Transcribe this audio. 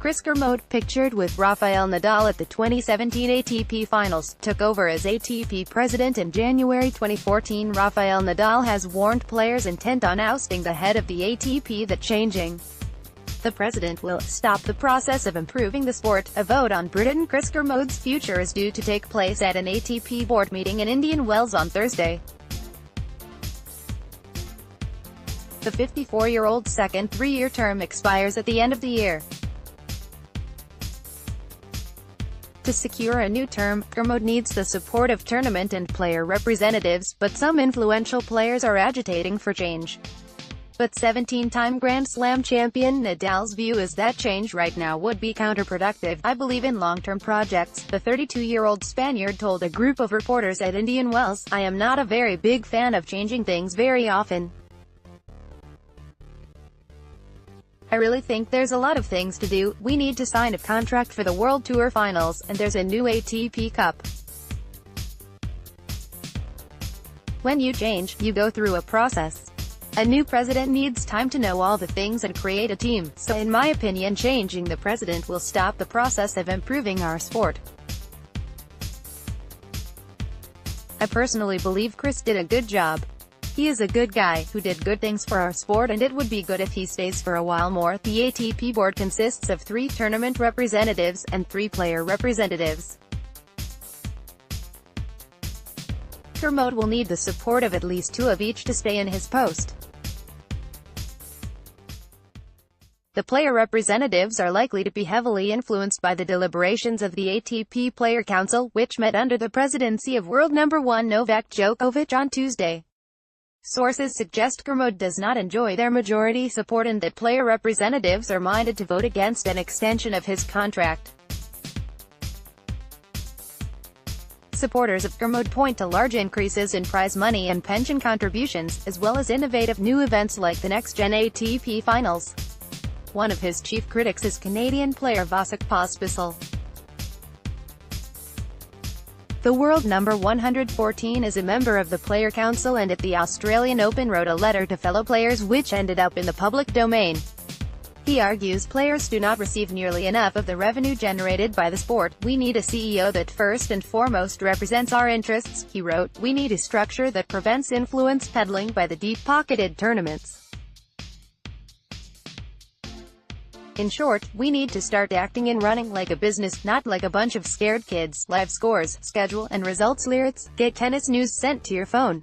Chris Kermode, pictured with Rafael Nadal at the 2017 ATP Finals, took over as ATP president in January 2014. Rafael Nadal has warned players intent on ousting the head of the ATP that changing the president will stop the process of improving the sport. A vote on Briton Chris Kermode's future is due to take place at an ATP board meeting in Indian Wells on Thursday. The 54-year-old's second three-year term expires at the end of the year. To secure a new term, Kermode needs the support of tournament and player representatives, but some influential players are agitating for change. But 17-time Grand Slam champion Nadal's view is that change right now would be counterproductive. "I believe in long-term projects," the 32-year-old Spaniard told a group of reporters at Indian Wells. "I am not a very big fan of changing things very often. I really think there's a lot of things to do. We need to sign a contract for the World Tour Finals, and there's a new ATP Cup. When you change, you go through a process. A new president needs time to know all the things and create a team, so in my opinion changing the president will stop the process of improving our sport. I personally believe Chris did a good job. He is a good guy, who did good things for our sport, and it would be good if he stays for a while more." The ATP board consists of 3 tournament representatives, and 3 player representatives. Kermode will need the support of at least 2 of each to stay in his post. The player representatives are likely to be heavily influenced by the deliberations of the ATP Player Council, which met under the presidency of world number 1 Novak Djokovic on Tuesday. Sources suggest Kermode does not enjoy their majority support and that player representatives are minded to vote against an extension of his contract. Supporters of Kermode point to large increases in prize money and pension contributions, as well as innovative new events like the next-gen ATP Finals. One of his chief critics is Canadian player Vasek Pospisil. The world number 114 is a member of the Player Council and at the Australian Open wrote a letter to fellow players which ended up in the public domain. He argues players do not receive nearly enough of the revenue generated by the sport. "We need a CEO that first and foremost represents our interests," he wrote. "We need a structure that prevents influence peddling by the deep-pocketed tournaments. In short, we need to start acting and running like a business, not like a bunch of scared kids." Live scores, schedule, and results alerts. Get tennis news sent to your phone.